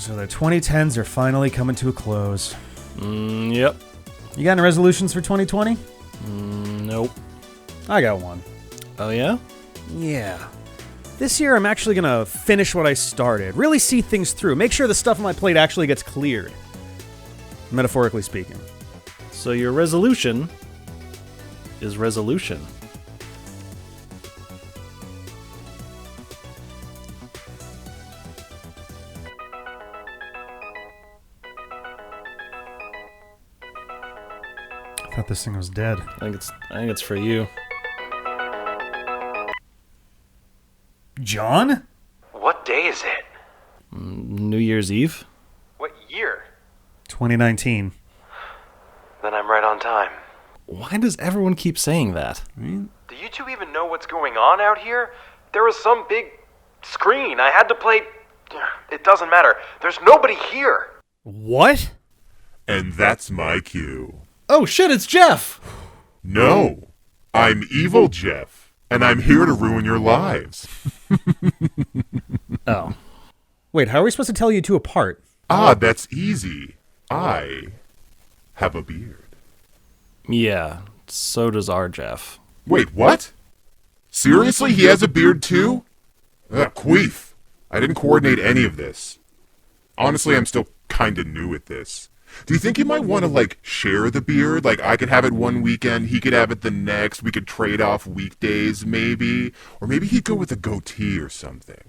So the 2010s are finally coming to a close. Yep. You got any resolutions for 2020? Nope. I got one. Oh, yeah? Yeah. This year I'm actually going to finish what I started. Really see things through. Make sure the stuff on my plate actually gets cleared. Metaphorically speaking. So your resolution is resolution. I thought this thing was dead. I think it's for you. John? What day is it? New Year's Eve? What year? 2019. Then I'm right on time. Why does everyone keep saying that? Do you two even know what's going on out here? There was some big screen. I had to play... It doesn't matter. There's nobody here. What? And that's my cue. Oh shit, it's Jeff! No, I'm Evil Jeff, and I'm here to ruin your lives. Oh. Wait, how are we supposed to tell you two apart? That's easy. I have a beard. Yeah, so does our Jeff. Wait, what? Seriously, he has a beard too? Queef. I didn't coordinate any of this. Honestly, I'm still kinda new at this. Do you think you might want to, share the beard? I could have it one weekend, he could have it the next, we could trade off weekdays, maybe? Or maybe he'd go with a goatee or something.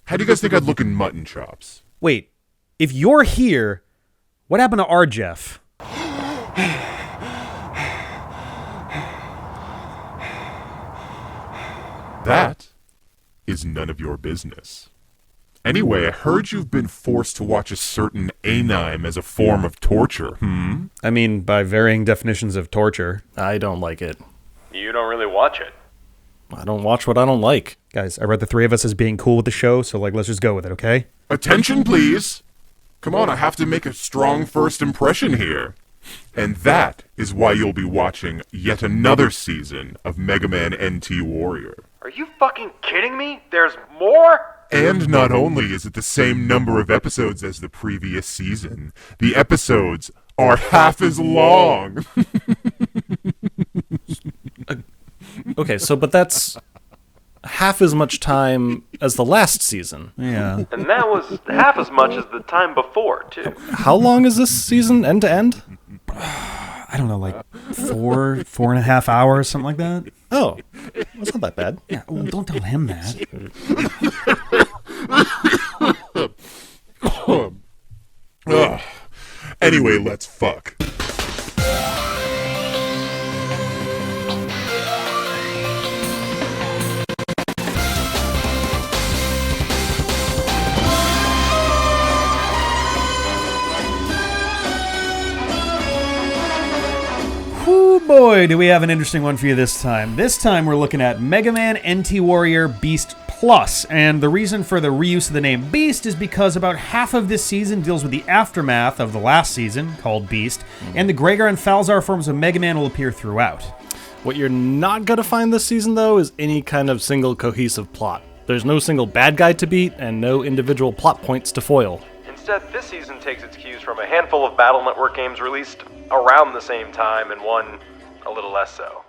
How do you guys think I'd look in mutton chops? Wait, if you're here, what happened to our Jeff? That is none of your business. Anyway, I heard you've been forced to watch a certain anime as a form of torture, I mean, by varying definitions of torture. I don't like it. You don't really watch it. I don't watch what I don't like. Guys, I read the three of us as being cool with the show, so let's just go with it, okay? Attention, please! Come on, I have to make a strong first impression here. And that is why you'll be watching yet another season of Megaman.exe Warrior. Are you fucking kidding me? There's more? And not only is it the same number of episodes as the previous season, the episodes are half as long. Okay, but that's half as much time as the last season. Yeah. And that was half as much as the time before, too. How long is this season, end to end? I don't know, 4.5 hours, something like that? Oh, that's not that bad. Yeah, well, don't tell him that. Anyway, let's fuck. Oh boy, do we have an interesting one for you this time. This time we're looking at Megaman.exe Warrior Beast Plus, and the reason for the reuse of the name Beast is because about half of this season deals with the aftermath of the last season, called Beast, and the Gregar and Falzar forms of Mega Man will appear throughout. What you're not going to find this season, though, is any kind of single cohesive plot. There's no single bad guy to beat, and no individual plot points to foil. Instead, this season takes its cues from a handful of Battle Network games released around the same time, and one a little less so.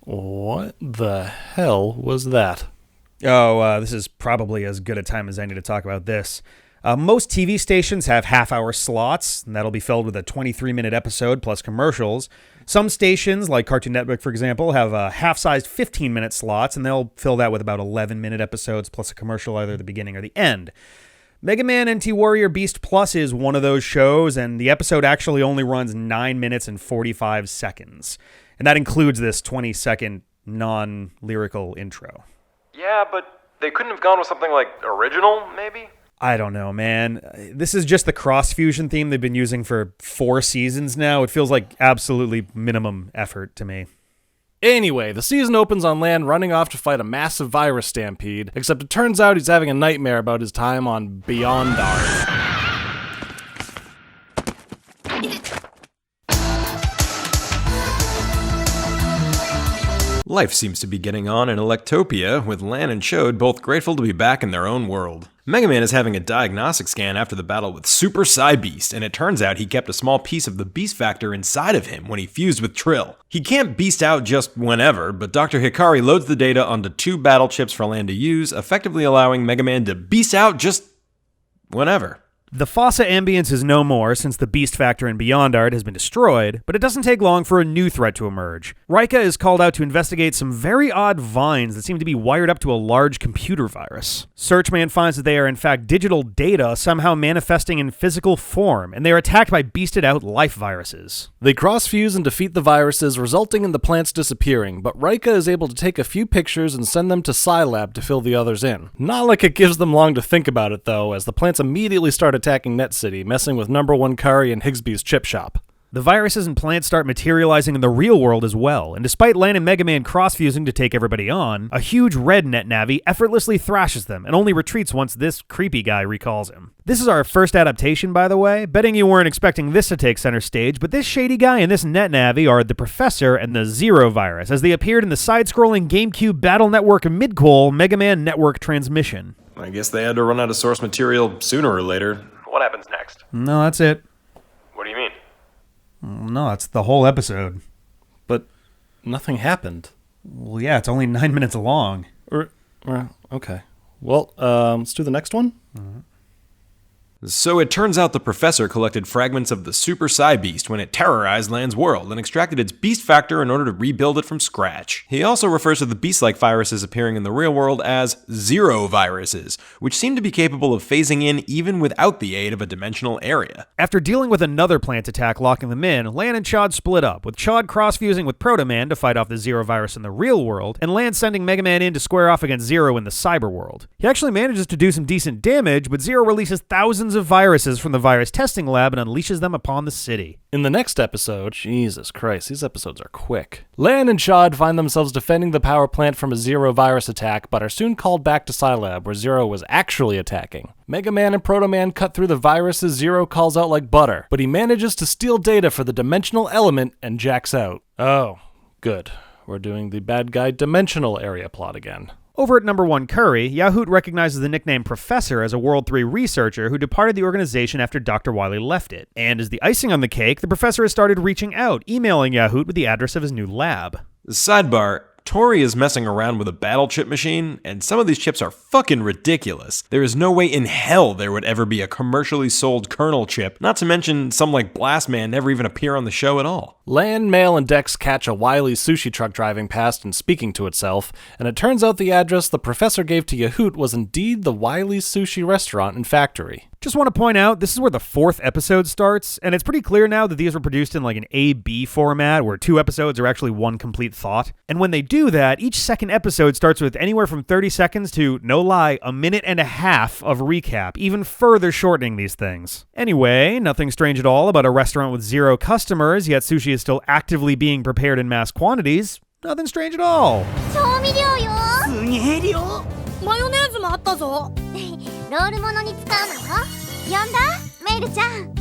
What the hell was that? Oh, this is probably as good a time as any to talk about this. Most TV stations have half-hour slots, and that'll be filled with a 23-minute episode plus commercials. Some stations, like Cartoon Network, for example, have half-sized 15-minute slots, and they'll fill that with about 11-minute episodes plus a commercial either at the beginning or the end. Megaman.exe Warrior Beast Plus is one of those shows, and the episode actually only runs 9 minutes and 45 seconds. And that includes this 20-second non-lyrical intro. Yeah, but they couldn't have gone with something like original, maybe? I don't know, man. This is just the cross-fusion theme they've been using for 4 seasons now. It feels like absolutely minimum effort to me. Anyway, the season opens on Lan running off to fight a massive virus stampede, except it turns out he's having a nightmare about his time on Beyondard. Life seems to be getting on in Electopia, with Lan and Chaud both grateful to be back in their own world. Megaman is having a diagnostic scan after the battle with Super Psy-Beast, and it turns out he kept a small piece of the beast factor inside of him when he fused with Trill. He can't beast out just whenever, but Dr. Hikari loads the data onto 2 battle chips for Lan to use, effectively allowing Megaman to beast out just whenever. The Fossa ambience is no more since the beast factor in Beyondard has been destroyed, but it doesn't take long for a new threat to emerge. Rika is called out to investigate some very odd vines that seem to be wired up to a large computer virus. Searchman finds that they are in fact digital data somehow manifesting in physical form, and they are attacked by beasted out life viruses. They cross-fuse and defeat the viruses, resulting in the plants disappearing, but Rika is able to take a few pictures and send them to Scilab to fill the others in. Not like it gives them long to think about it though, as the plants immediately start attacking Net City, messing with Number 1 Curry and Higsby's chip shop. The viruses and plants start materializing in the real world as well, and despite Lan and Megaman cross-fusing to take everybody on, a huge red net navi effortlessly thrashes them and only retreats once this creepy guy recalls him. This is our first adaptation, by the way. Betting you weren't expecting this to take center stage, but this shady guy and this net navi are the Professor and the Zero virus, as they appeared in the side-scrolling GameCube Battle Network Midquel Mega Man Network transmission. I guess they had to run out of source material sooner or later. What happens next? No, that's it. What do you mean? No, it's the whole episode. But nothing happened. Well, yeah, it's only 9 minutes long. Okay. Well, let's do the next one. So it turns out the Professor collected fragments of the Super Psy-Beast when it terrorized Lan's world and extracted its beast factor in order to rebuild it from scratch. He also refers to the beast-like viruses appearing in the real world as Zero viruses, which seem to be capable of phasing in even without the aid of a dimensional area. After dealing with another plant attack locking them in, Lan and Chaud split up, with Chaud cross-fusing with Proto Man to fight off the Zero virus in the real world, and Lan sending Mega Man in to square off against Zero in the cyber world. He actually manages to do some decent damage, but Zero releases thousands of viruses from the virus testing lab and unleashes them upon the city. In the next episode, Jesus Christ, these episodes are quick. Lan and Chaud find themselves defending the power plant from a Zero virus attack, but are soon called back to Scilab, where Zero was actually attacking. Mega Man and Proto Man cut through the viruses Zero calls out like butter, but he manages to steal data for the dimensional element and jacks out. Oh, good. We're doing the bad guy dimensional area plot again. Over at Number 1 Curry, Yahoot recognizes the nickname Professor as a World 3 researcher who departed the organization after Dr. Wily left it. And as the icing on the cake, the Professor has started reaching out, emailing Yahoot with the address of his new lab. Sidebar, Tori is messing around with a battle chip machine, and some of these chips are fucking ridiculous. There is no way in hell there would ever be a commercially sold kernel chip, not to mention some like Blast Man never even appear on the show at all. Lan, Mail, and Dex catch a Wily sushi truck driving past and speaking to itself, and it turns out the address the Professor gave to Yahoot was indeed the Wily sushi restaurant and factory. Just want to point out, this is where the 4th episode starts, and it's pretty clear now that these were produced in like an A-B format, where 2 episodes are actually one complete thought. And when they do that, each second episode starts with anywhere from 30 seconds to, no lie, a minute and a half of recap, even further shortening these things. Anyway, nothing strange at all about a restaurant with 0 customers, yet sushi is still actively being prepared in mass quantities. Nothing strange at all. 調味料よ。すげえ量。マヨネーズもあったぞ。ロールものに使うのよ。呼んだ？メイルちゃん。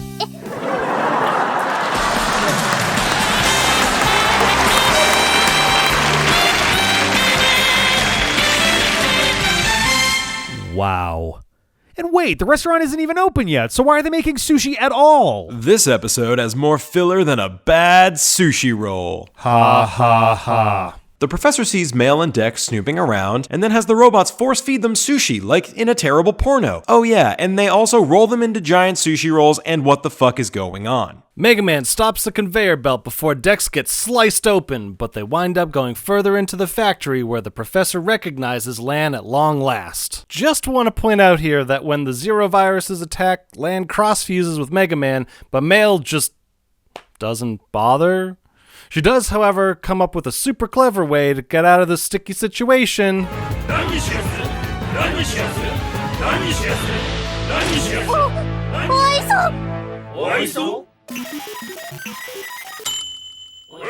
Wow. And wait, the restaurant isn't even open yet, so why are they making sushi at all? This episode has more filler than a bad sushi roll. Ha ha ha. The Professor sees Mail and Dex snooping around, and then has the robots force-feed them sushi, like in a terrible porno. Oh yeah, and they also roll them into giant sushi rolls, and what the fuck is going on? Mega Man stops the conveyor belt before Dex gets sliced open, but they wind up going further into the factory where the Professor recognizes Lan at long last. Just want to point out here that when the Zero viruses attack, Lan cross-fuses with Mega Man, but Mail just doesn't bother. She does, however, come up with a super clever way to get out of this sticky situation. And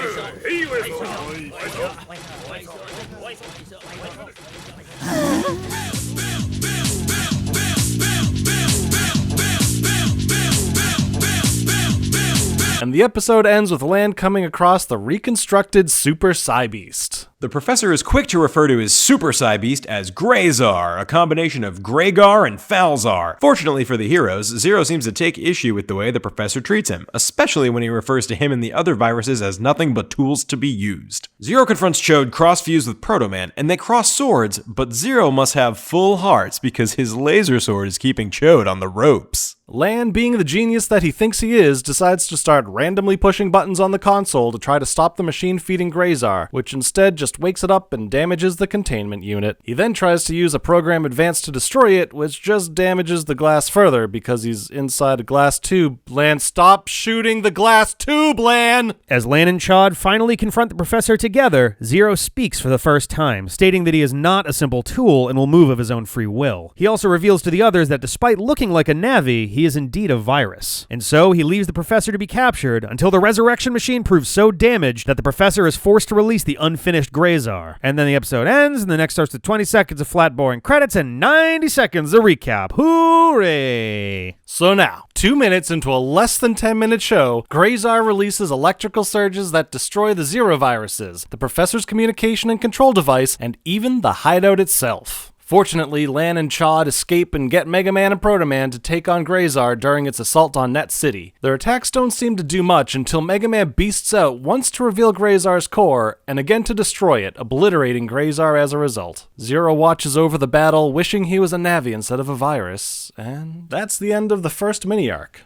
the episode ends with Lan coming across the reconstructed Super Psybeast. The professor is quick to refer to his Super Psybeast as Gregar, a combination of Gregar and Falzar. Fortunately for the heroes, Zero seems to take issue with the way the professor treats him, especially when he refers to him and the other viruses as nothing but tools to be used. Zero confronts Chaud cross-fused with Proto Man, and they cross swords, but Zero must have full hearts because his laser sword is keeping Chaud on the ropes. Lan, being the genius that he thinks he is, decides to start randomly pushing buttons on the console to try to stop the machine feeding Gregar, which instead just wakes it up and damages the containment unit. He then tries to use a program advanced to destroy it, which just damages the glass further because he's inside a glass tube. Lan, stop shooting the glass tube, Lan! As Lan and Chaud finally confront the professor together, Zero speaks for the first time, stating that he is not a simple tool and will move of his own free will. He also reveals to the others that despite looking like a Navi, he is indeed a virus. And so he leaves the professor to be captured until the resurrection machine proves so damaged that the professor is forced to release the unfinished Gregar. And then the episode ends, and the next starts with 20 seconds of flat boring credits and 90 seconds of recap. Hooray! So now, 2 minutes into a less than 10-minute show, Gregar releases electrical surges that destroy the Zero viruses, the professor's communication and control device, and even the hideout itself. Fortunately, Lan and Chaud escape and get Megaman and Proto Man to take on Gregar during its assault on Net City. Their attacks don't seem to do much until Megaman beasts out once to reveal Gregar's core, and again to destroy it, obliterating Gregar as a result. Zero watches over the battle, wishing he was a Navi instead of a virus, and that's the end of the first mini-arc.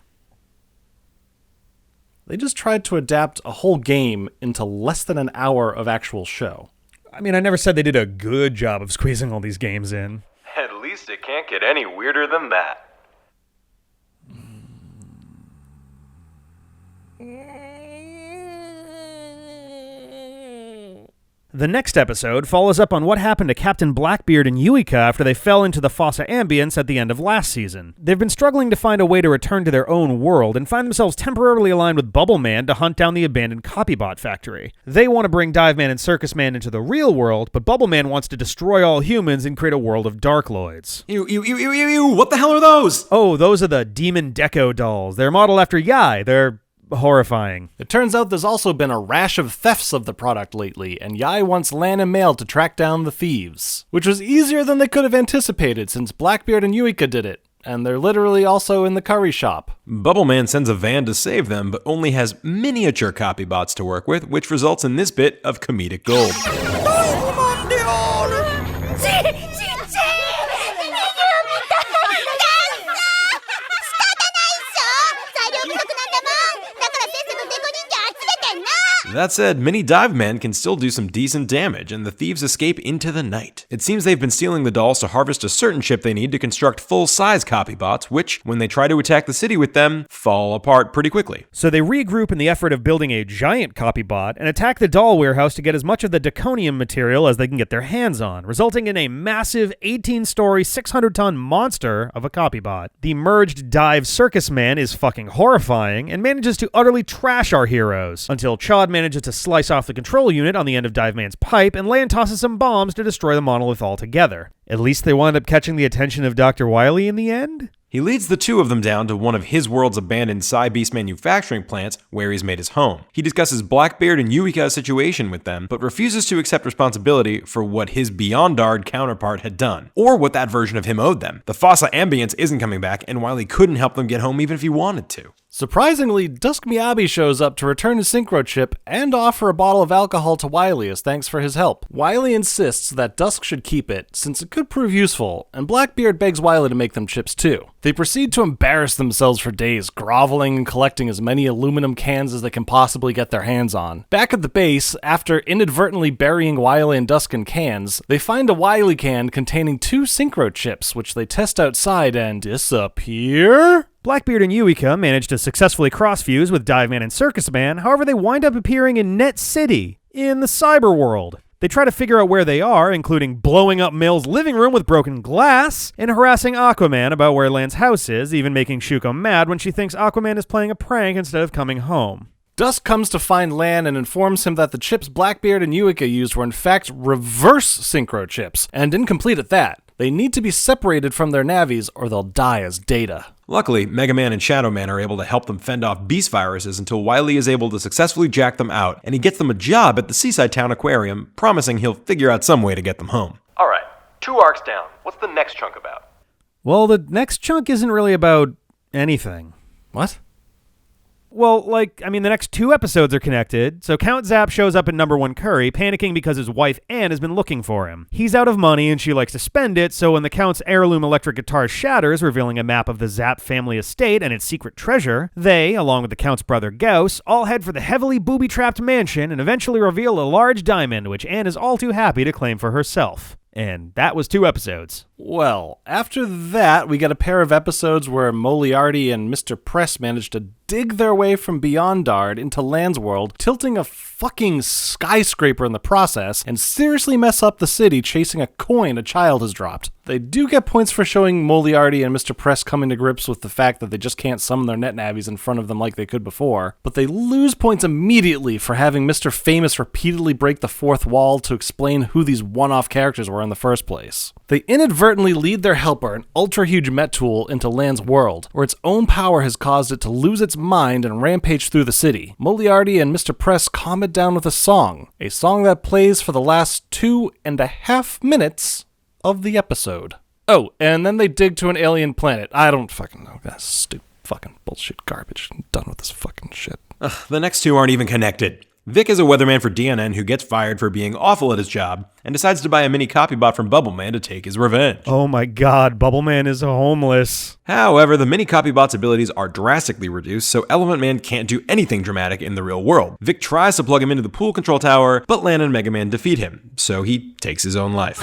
They just tried to adapt a whole game into less than an hour of actual show. I mean, I never said they did a good job of squeezing all these games in. At least it can't get any weirder than that. The next episode follows up on what happened to Captain Blackbeard and Yuika after they fell into the Fossa Ambience at the end of last season. They've been struggling to find a way to return to their own world and find themselves temporarily aligned with Bubble Man to hunt down the abandoned Copybot factory. They want to bring Dive Man and Circus Man into the real world, but Bubble Man wants to destroy all humans and create a world of Darkloids. Ew, what the hell are those? Oh, those are the Demon Deco dolls. They're modeled after Yai. They're horrifying. It turns out there's also been a rash of thefts of the product lately, and Yai wants Lan and Mail to track down the thieves. Which was easier than they could have anticipated since Blackbeard and Yuika did it, and they're literally also in the curry shop. Bubble Man sends a van to save them, but only has miniature copybots to work with, which results in this bit of comedic gold. That said, Mini Dive Man can still do some decent damage, and the thieves escape into the night. It seems they've been stealing the dolls to harvest a certain chip they need to construct full-size copybots, which, when they try to attack the city with them, fall apart pretty quickly. So they regroup in the effort of building a giant copybot and attack the doll warehouse to get as much of the Daconium material as they can get their hands on, resulting in a massive 18-story, 600-ton monster of a copybot. The merged Dive Circus Man is fucking horrifying and manages to utterly trash our heroes, until Chaud manages to slice off the control unit on the end of Dive Man's pipe, and Lan tosses some bombs to destroy the monolith altogether. At least they wind up catching the attention of Dr. Wily in the end? He leads the two of them down to one of his world's abandoned Psybeast manufacturing plants where he's made his home. He discusses Blackbeard and Yuika's situation with them, but refuses to accept responsibility for what his Beyondard counterpart had done, or what that version of him owed them. The Fossa Ambience isn't coming back, and Wily couldn't help them get home even if he wanted to. Surprisingly, Dusk Miyabi shows up to return his synchro chip and offer a bottle of alcohol to Wily as thanks for his help. Wily insists that Dusk should keep it, since it could prove useful, and Blackbeard begs Wily to make them chips too. They proceed to embarrass themselves for days, groveling and collecting as many aluminum cans as they can possibly get their hands on. Back at the base, after inadvertently burying Wily and Dusk in cans, they find a Wily can containing 2 synchro chips, which they test outside and disappear? Blackbeard and Yuika manage to successfully cross-fuse with Dive Man and Circus Man, however they wind up appearing in Net City, in the cyber world. They try to figure out where they are, including blowing up Mill's living room with broken glass, and harassing Aquaman about where Lan's house is, even making Shuko mad when she thinks Aquaman is playing a prank instead of coming home. Dusk comes to find Lan and informs him that the chips Blackbeard and Yuika used were in fact reverse synchro chips, and incomplete at that. They need to be separated from their navies or they'll die as data. Luckily, Megaman and Shadow Man are able to help them fend off beast viruses until Wily is able to successfully jack them out, and he gets them a job at the Seaside Town Aquarium, promising he'll figure out some way to get them home. Alright, 2 arcs down. What's the next chunk about? Well, the next chunk isn't really about anything. What? Well, the next 2 episodes are connected. So Count Zapp shows up at number 1 Curry, panicking because his wife Anne has been looking for him. He's out of money and she likes to spend it, so when the Count's heirloom electric guitar shatters, revealing a map of the Zapp family estate and its secret treasure, they, along with the Count's brother Gauss, all head for the heavily booby-trapped mansion and eventually reveal a large diamond, which Anne is all too happy to claim for herself. And that was 2 episodes. Well, after that, we get a pair of episodes where Moriarty and Mr. Press manage to dig their way from Beyondard into Lan's world, tilting a fucking skyscraper in the process, and seriously mess up the city chasing a coin a child has dropped. They do get points for showing Moriarty and Mr. Press coming to grips with the fact that they just can't summon their net navies in front of them like they could before, but they lose points immediately for having Mr. Famous repeatedly break the fourth wall to explain who these one-off characters were in the first place. They inadvertently lead their helper, an ultra-huge Met tool, into Lan's world, where its own power has caused it to lose its mind and rampage through the city. Moriarty and Mr. Press calm it down with a song that plays for the last 2.5 minutes of the episode. Oh, and then they dig to an alien planet. I don't fucking know. That's stupid fucking bullshit garbage. I'm done with this fucking shit. The next 2 aren't even connected. Vic is a weatherman for DNN who gets fired for being awful at his job and decides to buy a mini copybot from Bubbleman to take his revenge. Oh my god, Bubbleman is homeless. However, the mini copybot's abilities are drastically reduced, so Element Man can't do anything dramatic in the real world. Vic tries to plug him into the pool control tower, but Lan and Mega Man defeat him, so he takes his own life.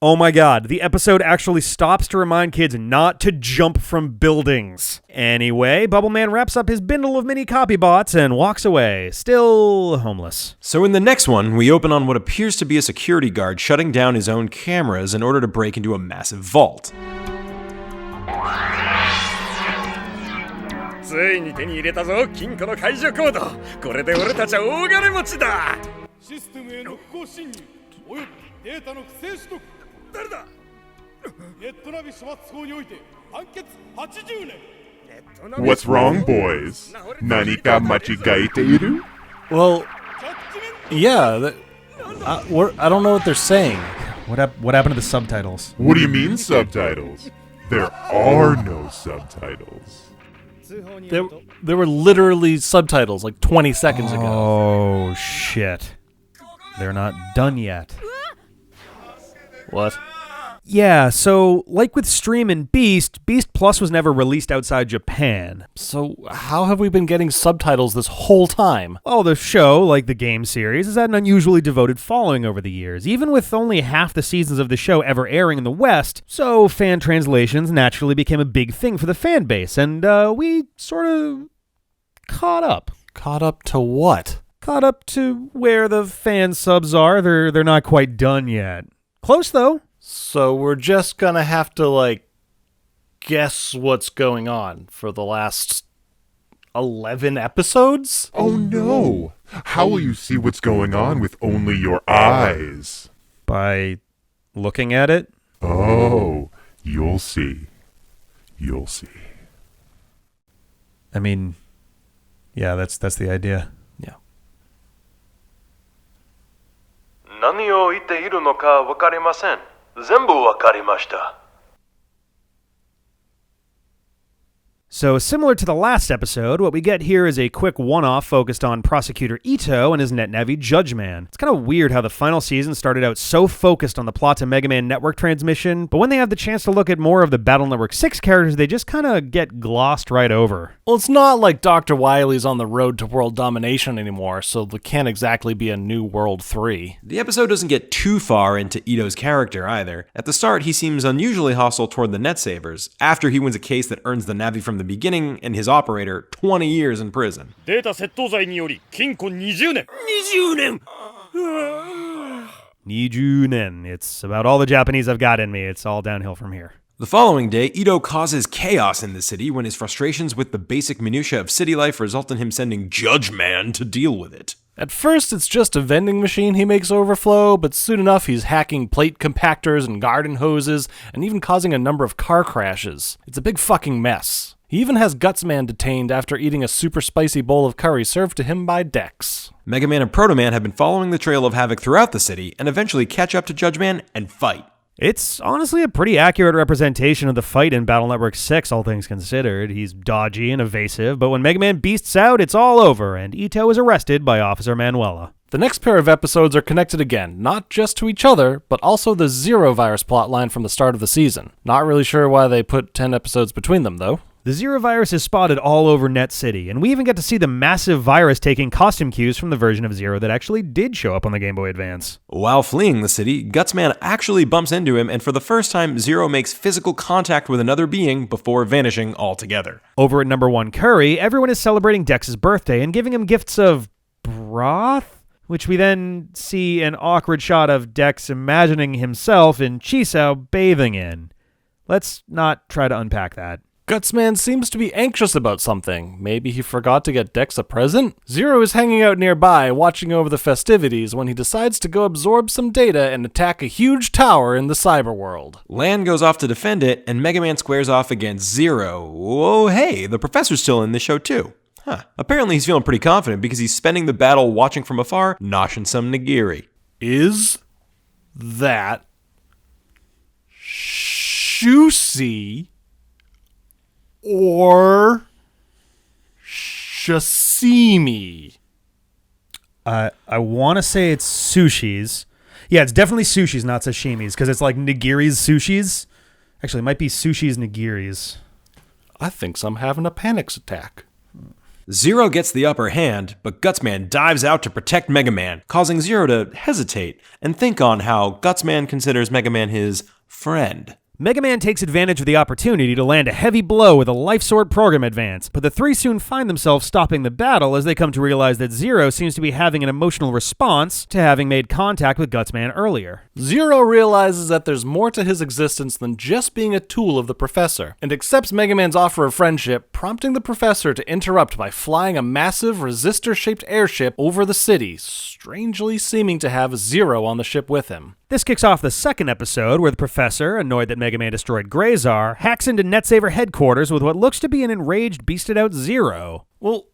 Oh my god, the episode actually stops to remind kids not to jump from buildings. Anyway, Bubbleman wraps up his bindle of mini copybots and walks away, still homeless. So in the next one, we open on what appears to be a security guard shutting down his own cameras in order to break into a massive vault. ついに手に入れたぞ金庫の解除コードこれで俺たちは大金持ちだシステムへの不法侵入およびデータの不正取得誰だネットナビ処罰法において判決80年 What's wrong, boys? 何か間違えている? Well, yeah, I don't know what they're saying. What happened to the subtitles? What do you mean subtitles? There are no subtitles. There were literally subtitles like 20 seconds ago. Oh, shit. They're not done yet. What? Yeah, so like with Stream and Beast, Beast Plus was never released outside Japan. So how have we been getting subtitles this whole time? Well, the show, like the game series, has had an unusually devoted following over the years, even with only half the seasons of the show ever airing in the West, so fan translations naturally became a big thing for the fan base, and we sort of caught up. Caught up to what? Caught up to where the fan subs are. They're not quite done yet. Close, though. So we're just gonna have to, guess what's going on for the last 11 episodes? Oh no! How will you see what's going on with only your eyes? By looking at it? Oh, you'll see. You'll see. I mean, yeah, that's the idea. Yeah. 何を言っているのか分かりません。全部分かりました。 So, similar to the last episode, what we get here is a quick one-off focused on Prosecutor Ito and his NetNavi Judgeman. It's kind of weird how the final season started out so focused on the plot to Mega Man Network transmission, but when they have the chance to look at more of the Battle Network 6 characters, they just kind of get glossed right over. Well, it's not like Dr. Wily's on the road to world domination anymore, so there can't exactly be a new World 3. The episode doesn't get too far into Ito's character either. At the start, he seems unusually hostile toward the Net Savers, after he wins a case that earns the Navi from the beginning and his operator 20 years in prison. データ窃盗罪により禁錮20年。20年。Nijunen. It's about all the Japanese I've got in me. It's all downhill from here. The following day, Ito causes chaos in the city when his frustrations with the basic minutia of city life result in him sending Judge Man to deal with it. At first, it's just a vending machine he makes overflow, but soon enough he's hacking plate compactors and garden hoses, and even causing a number of car crashes. It's a big fucking mess. He even has Gutsman detained after eating a super spicy bowl of curry served to him by Dex. Megaman and Protoman have been following the trail of Havoc throughout the city, and eventually catch up to Judge Man and fight. It's honestly a pretty accurate representation of the fight in Battle Network 6, all things considered. He's dodgy and evasive, but when Megaman beasts out, it's all over, and Ito is arrested by Officer Manuela. The next pair of episodes are connected again, not just to each other, but also the Zero virus plotline from the start of the season. Not really sure why they put 10 episodes between them, though. The Zero virus is spotted all over Net City, and we even get to see the massive virus taking costume cues from the version of Zero that actually did show up on the Game Boy Advance. While fleeing the city, Gutsman actually bumps into him, and for the first time, Zero makes physical contact with another being before vanishing altogether. Over at number 1 Curry, everyone is celebrating Dex's birthday and giving him gifts of broth, which we then see an awkward shot of Dex imagining himself in Chisao bathing in. Let's not try to unpack that. Gutsman seems to be anxious about something. Maybe he forgot to get Dex a present? Zero is hanging out nearby, watching over the festivities, when he decides to go absorb some data and attack a huge tower in the cyber world. Lan goes off to defend it, and Megaman squares off against Zero. Oh, hey, the professor's still in this show too. Apparently he's feeling pretty confident because he's spending the battle watching from afar, noshing some nigiri. Is that Shusi or sashimi? I want to say it's sushis. Yeah, it's definitely sushis, not sashimis, because it's like nigiri's sushis. Actually, it might be sushi's nigiris. I think I'm having a panic attack. Zero gets the upper hand, but Gutsman dives out to protect Megaman, causing Zero to hesitate and think on how Gutsman considers Megaman his friend. Megaman takes advantage of the opportunity to land a heavy blow with a Life Sword program advance, but the three soon find themselves stopping the battle as they come to realize that Zero seems to be having an emotional response to having made contact with Gutsman earlier. Zero realizes that there's more to his existence than just being a tool of the Professor, and accepts Megaman's offer of friendship, prompting the Professor to interrupt by flying a massive resistor-shaped airship over the city, strangely seeming to have Zero on the ship with him. This kicks off the second episode where the Professor, annoyed that Megaman destroyed Gregar, hacks into NetSaver headquarters with what looks to be an enraged, beasted-out Zero. Well,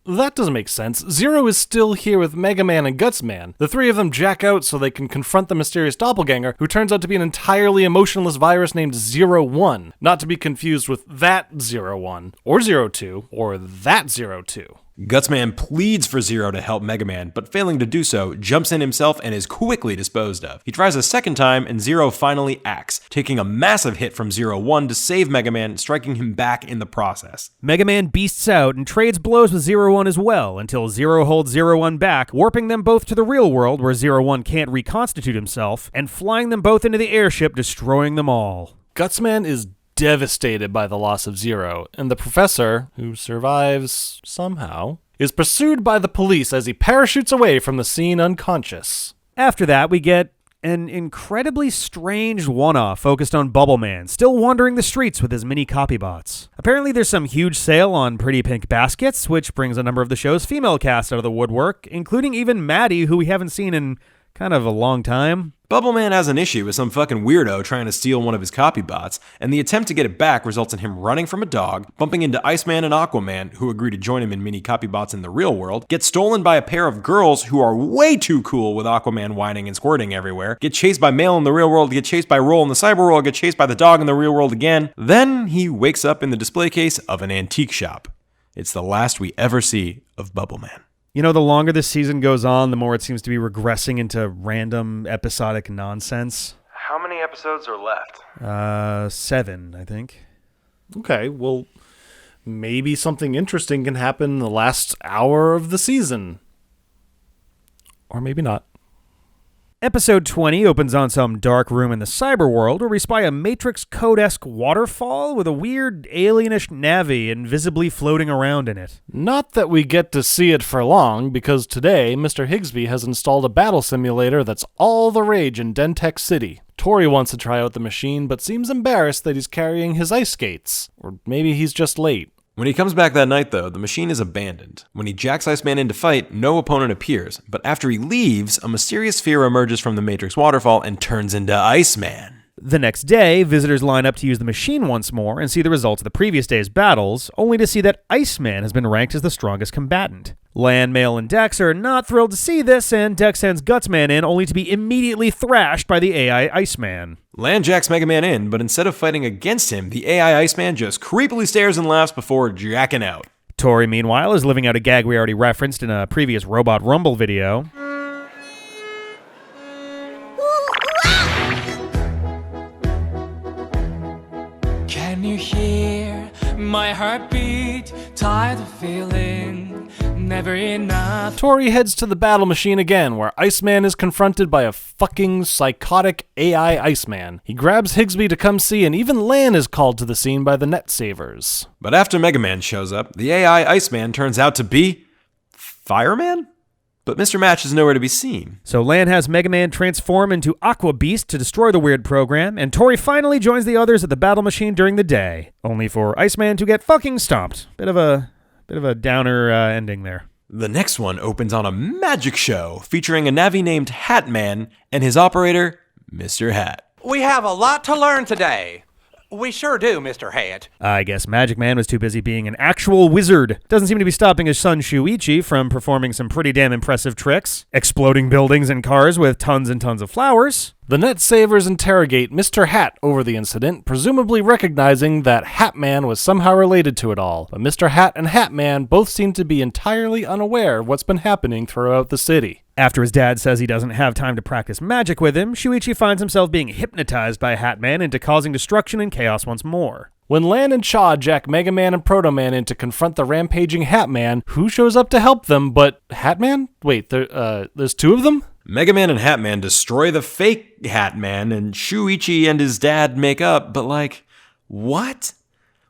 that doesn't make sense. Zero is still here with Megaman and Gutsman. The three of them jack out so they can confront the mysterious doppelganger, who turns out to be an entirely emotionless virus named 01, not to be confused with that 01, or 02, or that 02. Gutsman pleads for Zero to help Megaman, but failing to do so, jumps in himself and is quickly disposed of. He tries a second time, and Zero finally acts, taking a massive hit from 01 to save Megaman, striking him back in the process. Megaman beasts out and trades blows with 01 as well, until Zero holds 01 back, warping them both to the real world where 01 can't reconstitute himself, and flying them both into the airship, destroying them all. Gutsman is devastated by the loss of Zero, and the Professor, who survives somehow, is pursued by the police as he parachutes away from the scene unconscious. After that, we get an incredibly strange one-off focused on Bubble Man, still wandering the streets with his mini copybots. Apparently there's some huge sale on pretty pink baskets, which brings a number of the show's female cast out of the woodwork, including even Maddie, who we haven't seen in kind of a long time. Bubbleman has an issue with some fucking weirdo trying to steal one of his copybots, and the attempt to get it back results in him running from a dog, bumping into Iceman and Aquaman, who agree to join him in mini copybots in the real world, get stolen by a pair of girls who are way too cool with Aquaman whining and squirting everywhere, get chased by Male in the real world, get chased by Roll in the cyber world, get chased by the dog in the real world again. Then he wakes up in the display case of an antique shop. It's the last we ever see of Bubbleman. You know, the longer this season goes on, the more it seems to be regressing into random episodic nonsense. How many episodes are left? 7, I think. Okay, well, maybe something interesting can happen in the last hour of the season. Or maybe not. Episode 20 opens on some dark room in the cyber world where we spy a Matrix Code-esque waterfall with a weird alienish Navi invisibly floating around in it. Not that we get to see it for long, because today Mr. Higsby has installed a battle simulator that's all the rage in Dentek City. Tori wants to try out the machine, but seems embarrassed that he's carrying his ice skates. Or maybe he's just late. When he comes back that night, though, the machine is abandoned. When he jacks Iceman in to fight, no opponent appears, but after he leaves, a mysterious sphere emerges from the Matrix waterfall and turns into Iceman. The next day, visitors line up to use the machine once more and see the results of the previous day's battles, only to see that Iceman has been ranked as the strongest combatant. Lan, Mail, and Dex are not thrilled to see this, and Dex sends Gutsman in only to be immediately thrashed by the AI Iceman. Lan jacks Megaman in, but instead of fighting against him, the AI Iceman just creepily stares and laughs before jacking out. Tori, meanwhile, is living out a gag we already referenced in a previous Robot Rumble video. Can you hear my heartbeat? Tired of feeling never enough. Tori heads to the battle machine again, where Iceman is confronted by a fucking psychotic AI Iceman. He grabs Higsby to come see, and even Lan is called to the scene by the Net Savers. But after Megaman shows up, the AI Iceman turns out to be Fireman? But Mr. Match is nowhere to be seen. So Lan has Megaman transform into Aqua Beast to destroy the weird program, and Tori finally joins the others at the battle machine during the day, only for Iceman to get fucking stomped. Bit of a downer ending there. The next one opens on a magic show featuring a Navi named Hatman and his operator, Mr. Hat. We have a lot to learn today. We sure do, Mr. Hat. I guess Magic Man was too busy being an actual wizard. Doesn't seem to be stopping his son Shuichi from performing some pretty damn impressive tricks, exploding buildings and cars with tons and tons of flowers. The Net Savers interrogate Mr. Hat over the incident, presumably recognizing that Hatman was somehow related to it all. But Mr. Hat and Hatman both seem to be entirely unaware of what's been happening throughout the city. After his dad says he doesn't have time to practice magic with him, Shuichi finds himself being hypnotized by Hatman into causing destruction and chaos once more. When Lan and Chaud jack Megaman and Protoman in to confront the rampaging Hatman, who shows up to help them but Hatman? Wait, there's two of them? Megaman and Hatman destroy the fake Hatman, and Shuichi and his dad make up, but what?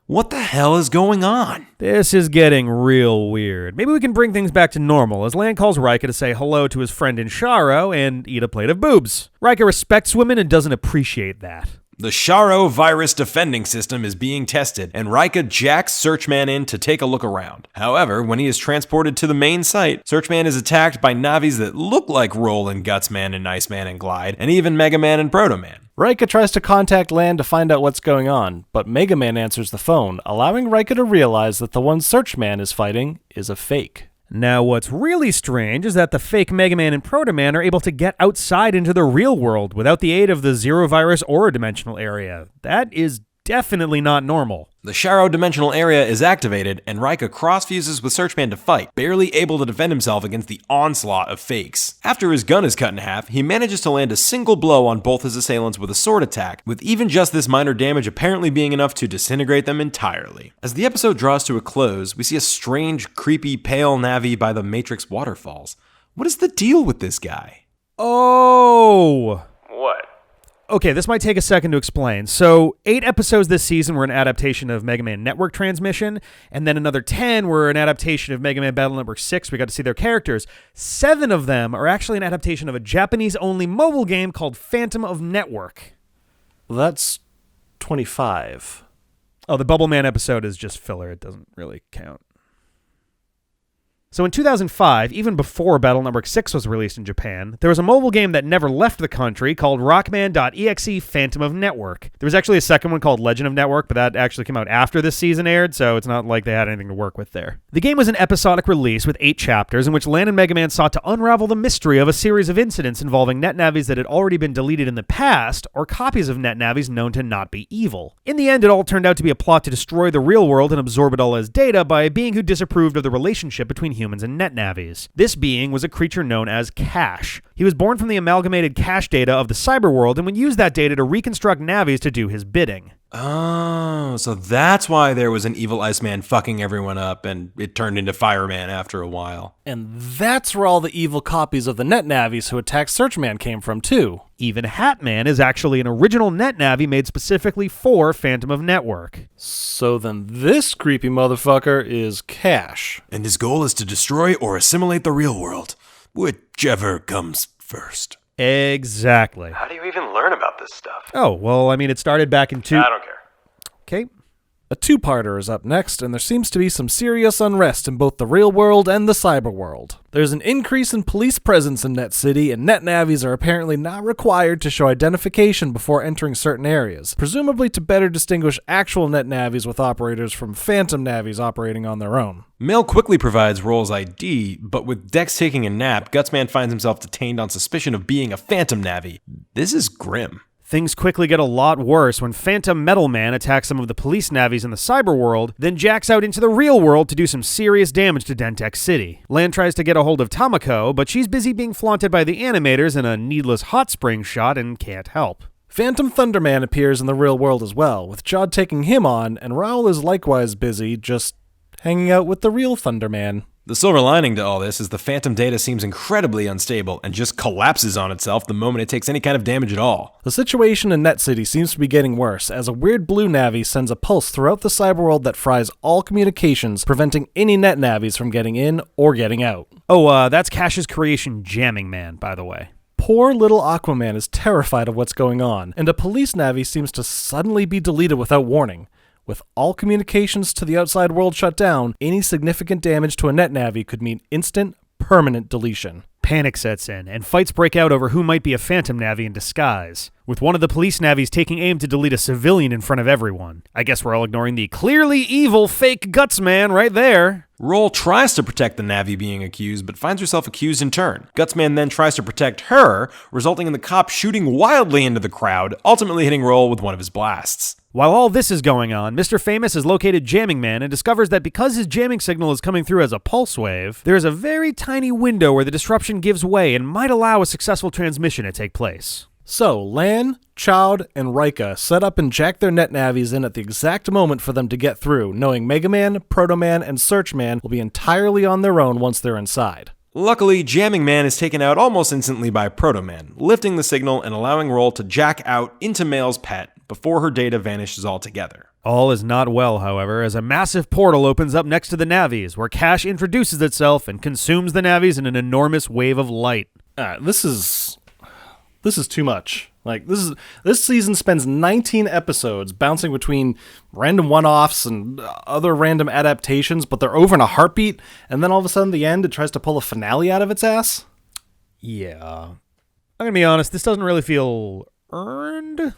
What the hell is going on? This is getting real weird. Maybe we can bring things back to normal as Lan calls Rika to say hello to his friend in Sharo and eat a plate of boobs. Rika respects women and doesn't appreciate that. The Sharo virus defending system is being tested, and Rika jacks Searchman in to take a look around. However, when he is transported to the main site, Searchman is attacked by Navis that look like Roll and Gutsman and Iceman and Glide, and even Megaman and Protoman. Rika tries to contact Lan to find out what's going on, but Megaman answers the phone, allowing Rika to realize that the one Searchman is fighting is a fake. Now, what's really strange is that the fake Megaman and Protoman are able to get outside into the real world without the aid of the Zero Virus Aura Dimensional Area. That is definitely not normal. The Sharo dimensional area is activated, and Rika cross-fuses with Searchman to fight, barely able to defend himself against the onslaught of fakes. After his gun is cut in half, he manages to land a single blow on both his assailants with a sword attack, with even just this minor damage apparently being enough to disintegrate them entirely. As the episode draws to a close, we see a strange, creepy, pale Navi by the Matrix waterfalls. What is the deal with this guy? Oh! What? Okay, this might take a second to explain. So, 8 episodes this season were an adaptation of Mega Man Network Transmission, and then another 10 were an adaptation of Mega Man Battle Network 6. We got to see their characters. 7 of them are actually an adaptation of a Japanese-only mobile game called Phantom of Network. Well, that's 25. Oh, the Bubble Man episode is just filler. It doesn't really count. So in 2005, even before Battle Network 6 was released in Japan, there was a mobile game that never left the country called rockman.exe Phantom of Network. There was actually a second one called Legend of Network, but that actually came out after this season aired, so it's not like they had anything to work with there. The game was an episodic release with 8 chapters in which Lan and Mega Man sought to unravel the mystery of a series of incidents involving NetNavis that had already been deleted in the past, or copies of NetNavis known to not be evil. In the end, it all turned out to be a plot to destroy the real world and absorb it all as data by a being who disapproved of the relationship between humans and NetNavis. This being was a creature known as Cash. He was born from the amalgamated cache data of the cyber world and would use that data to reconstruct Navis to do his bidding. Oh, so that's why there was an evil Iceman fucking everyone up and it turned into Fireman after a while. And that's where all the evil copies of the NetNavis who attacked Searchman came from, too. Even Hatman is actually an original NetNavi made specifically for Phantom of Network. So then this creepy motherfucker is Cash. And his goal is to destroy or assimilate the real world, whichever comes first. Exactly. How do you even learn about this stuff? Oh, well, I mean, it started back in I don't care. Okay. A two-parter is up next, and there seems to be some serious unrest in both the real world and the cyber world. There's an increase in police presence in Net City, and NetNavis are apparently not required to show identification before entering certain areas, presumably to better distinguish actual NetNavis with operators from phantom Navis operating on their own. Mail quickly provides Roll's ID, but with Dex taking a nap, Gutsman finds himself detained on suspicion of being a phantom Navi. This is grim. Things quickly get a lot worse when Phantom Metal Man attacks some of the police navies in the cyber world, then jacks out into the real world to do some serious damage to Dentex City. Lan tries to get a hold of Tamako, but she's busy being flaunted by the animators in a needless hot spring shot and can't help. Phantom Thunderman appears in the real world as well, with Chaud taking him on, and Raoul is likewise busy just hanging out with the real Thunderman. The silver lining to all this is the Phantom data seems incredibly unstable and just collapses on itself the moment it takes any kind of damage at all. The situation in Net City seems to be getting worse, as a weird blue Navi sends a pulse throughout the cyberworld that fries all communications, preventing any Net Navis from getting in or getting out. Oh, that's Cash's creation, Jamming Man, by the way. Poor little Aquaman is terrified of what's going on, and a police Navi seems to suddenly be deleted without warning. With all communications to the outside world shut down, any significant damage to a Net Navi could mean instant, permanent deletion. Panic sets in, and fights break out over who might be a Phantom Navi in disguise, with one of the police Navis taking aim to delete a civilian in front of everyone. I guess we're all ignoring the clearly evil fake Gutsman right there. Roll tries to protect the Navi being accused, but finds herself accused in turn. Gutsman then tries to protect her, resulting in the cop shooting wildly into the crowd, ultimately hitting Roll with one of his blasts. While all this is going on, Mr. Famous has located Jamming Man and discovers that because his jamming signal is coming through as a pulse wave, there is a very tiny window where the disruption gives way and might allow a successful transmission to take place. So, Lan, Chaud, and Rika set up and jack their Net Navis in at the exact moment for them to get through, knowing Megaman, Protoman, and Searchman will be entirely on their own once they're inside. Luckily, Jamming Man is taken out almost instantly by Protoman, lifting the signal and allowing Roll to jack out into Mail's pet before her data vanishes altogether. All is not well, however, as a massive portal opens up next to the Navis, where Cash introduces itself and consumes the Navis in an enormous wave of light. This is too much. Like, this season spends 19 episodes bouncing between random one-offs and other random adaptations, but they're over in a heartbeat, and then all of a sudden, at the end, it tries to pull a finale out of its ass? Yeah. I'm gonna be honest, this doesn't really feel earned.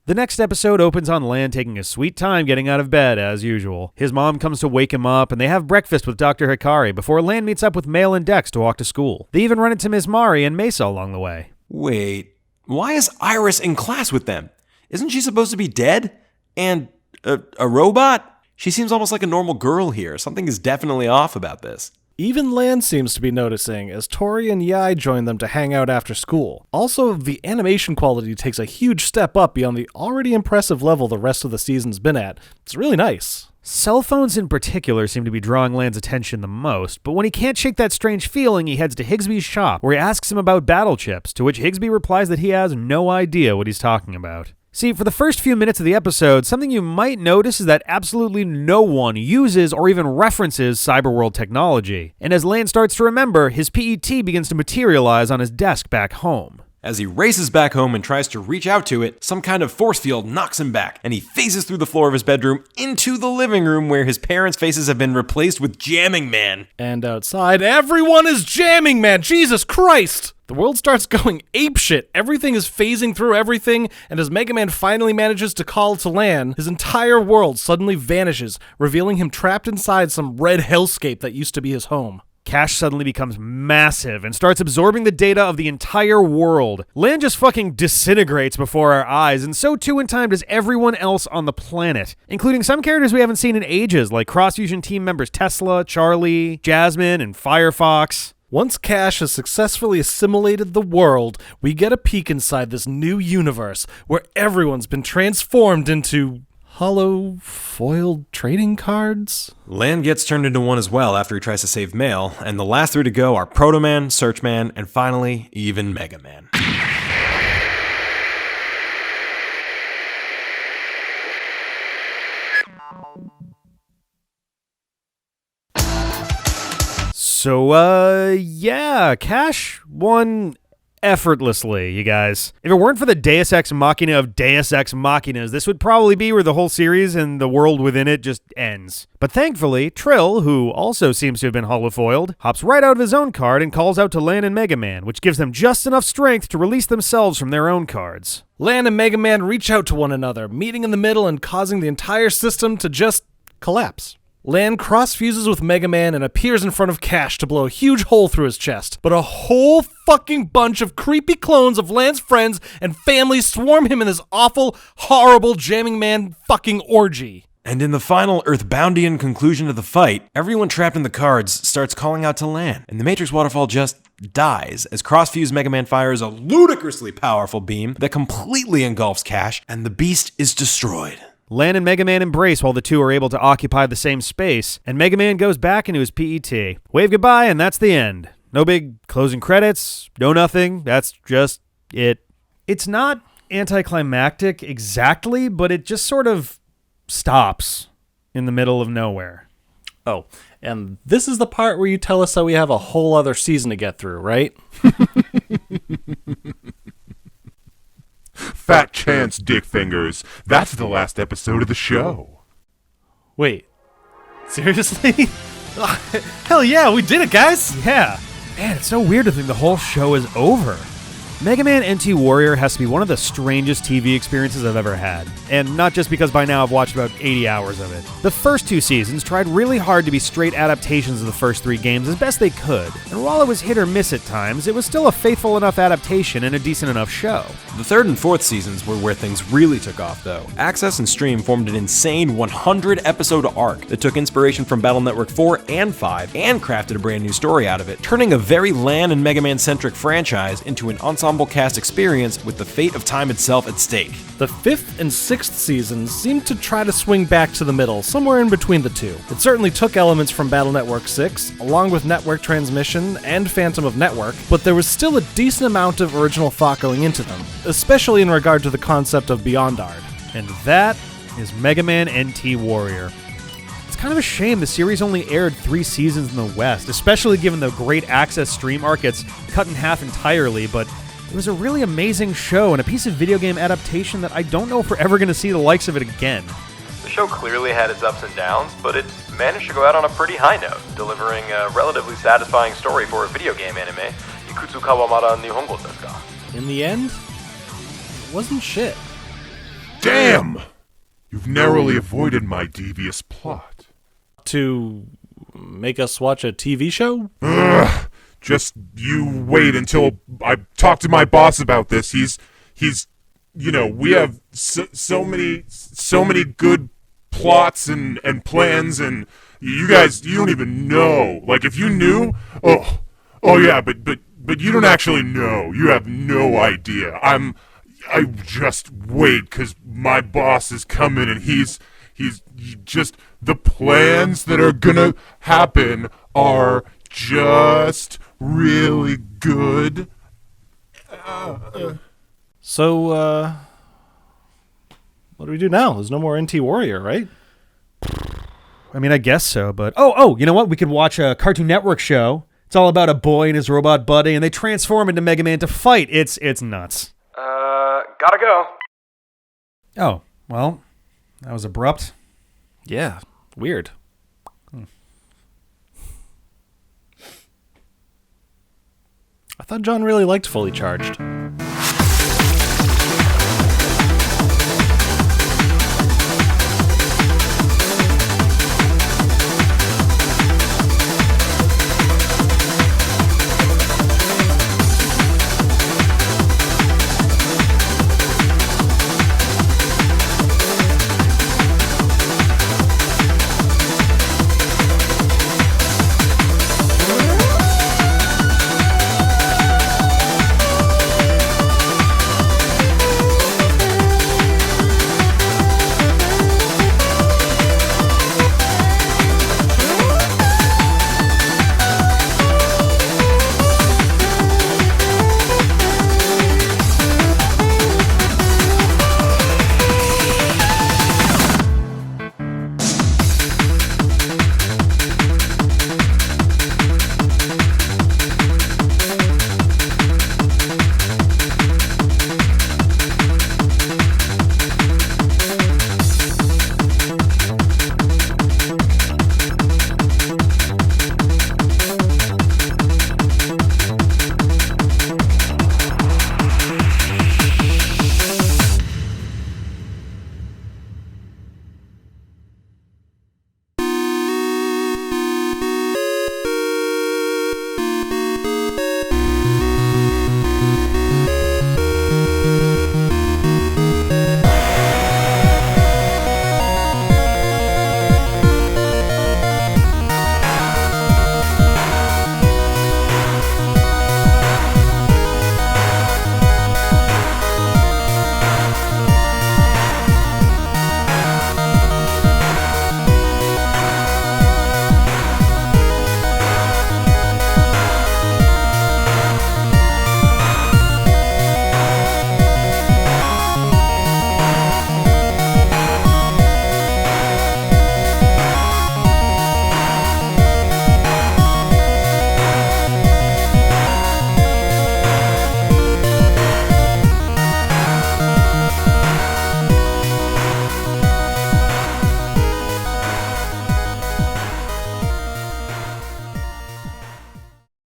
The next episode opens on Lan taking a sweet time getting out of bed, as usual. His mom comes to wake him up, and they have breakfast with Dr. Hikari before Lan meets up with Mail and Dex to walk to school. They even run into Ms. Mari and Mesa along the way. Wait, why is Iris in class with them? Isn't she supposed to be dead? And a robot? She seems almost like a normal girl here. Something is definitely off about this. Even Lan seems to be noticing, as Tori and Yai join them to hang out after school. Also, the animation quality takes a huge step up beyond the already impressive level the rest of the season's been at. It's really nice. Cell phones in particular seem to be drawing Lan's attention the most, but when he can't shake that strange feeling, he heads to Higsby's shop, where he asks him about battle chips, to which Higsby replies that he has no idea what he's talking about. See, for the first few minutes of the episode, something you might notice is that absolutely no one uses or even references cyberworld technology. And as Lan starts to remember, his PET begins to materialize on his desk back home. As he races back home and tries to reach out to it, some kind of force field knocks him back, and he phases through the floor of his bedroom into the living room where his parents' faces have been replaced with Jamming Man. And outside, everyone is Jamming Man! Jesus Christ! The world starts going apeshit. Everything is phasing through everything, and as Mega Man finally manages to call to Lan, his entire world suddenly vanishes, revealing him trapped inside some red hellscape that used to be his home. Cash suddenly becomes massive and starts absorbing the data of the entire world. Lan just fucking disintegrates before our eyes, and so too in time does everyone else on the planet, including some characters we haven't seen in ages, like Cross Fusion team members Tesla, Charlie, Jasmine, and Firefox. Once Cash has successfully assimilated the world, we get a peek inside this new universe where everyone's been transformed into hollow foiled trading cards? Lan gets turned into one as well after he tries to save Mail, and the last three to go are Proto Man, Search Man, and finally, even Mega Man. So, yeah, Cash won effortlessly, you guys. If it weren't for the Deus Ex Machina of Deus Ex Machinas, this would probably be where the whole series and the world within it just ends. But thankfully, Trill, who also seems to have been holofoiled, hops right out of his own card and calls out to Lan and Mega Man, which gives them just enough strength to release themselves from their own cards. Lan and Mega Man reach out to one another, meeting in the middle and causing the entire system to just collapse. Lan cross-fuses with Mega Man and appears in front of Cash to blow a huge hole through his chest. But a whole fucking bunch of creepy clones of Lan's friends and family swarm him in this awful, horrible Jamming Man fucking orgy. And in the final Earthboundian conclusion of the fight, everyone trapped in the cards starts calling out to Lan, and the Matrix Waterfall just dies as cross-fused Mega Man fires a ludicrously powerful beam that completely engulfs Cash, and the beast is destroyed. Lan and Mega Man embrace while the two are able to occupy the same space, and Mega Man goes back into his PET. Wave goodbye, and that's the end. No big closing credits, no nothing, that's just it. It's not anticlimactic exactly, but it just sort of stops in the middle of nowhere. Oh, and this is the part where you tell us that we have a whole other season to get through, right? Fat chance, dick fingers. That's the last episode of the show. Wait, seriously? Hell yeah, we did it, guys! Yeah. Man, it's so weird to think the whole show is over. Mega Man NT Warrior has to be one of the strangest TV experiences I've ever had. And not just because by now I've watched about 80 hours of it. The first two seasons tried really hard to be straight adaptations of the first three games as best they could. And while it was hit or miss at times, it was still a faithful enough adaptation and a decent enough show. The third and fourth seasons were where things really took off, though. Access and Stream formed an insane 100-episode arc that took inspiration from Battle Network 4 and 5 and crafted a brand new story out of it, turning a very Lan and Mega Man-centric franchise into an ensemble cast experience with the fate of time itself at stake. The fifth and sixth seasons seemed to try to swing back to the middle, somewhere in between the two. It certainly took elements from Battle Network 6, along with Network Transmission and Phantom of Network, but there was still a decent amount of original thought going into them, especially in regard to the concept of Beyondard. And that is Mega Man NT Warrior. It's kind of a shame the series only aired 3 seasons in the West, especially given the great Access Stream arc gets cut in half entirely, but it was a really amazing show and a piece of video game adaptation that I don't know if we're ever going to see the likes of it again. The show clearly had its ups and downs, but it managed to go out on a pretty high note, delivering a relatively satisfying story for a video game anime. Ikutsu kawamata nihongo desu ka? In the end, it wasn't shit. Damn! You've narrowly avoided my devious plot. To make us watch a TV show? Ugh! Just you wait until I talk to my boss about this. He's, you know, we have so many good plots and plans, and you guys, you don't even know. Like, if you knew, oh yeah, but you don't actually know. You have no idea. I just wait, 'cause my boss is coming, and he's just, the plans that are gonna happen are just really good. So, what do we do now? There's no more NT Warrior, right? I mean, I guess so, but... Oh, you know what? We could watch a Cartoon Network show. It's all about a boy and his robot buddy, and they transform into Mega Man to fight. It's nuts. Gotta go. Oh, well, that was abrupt. Yeah, weird. I thought John really liked Fully Charged.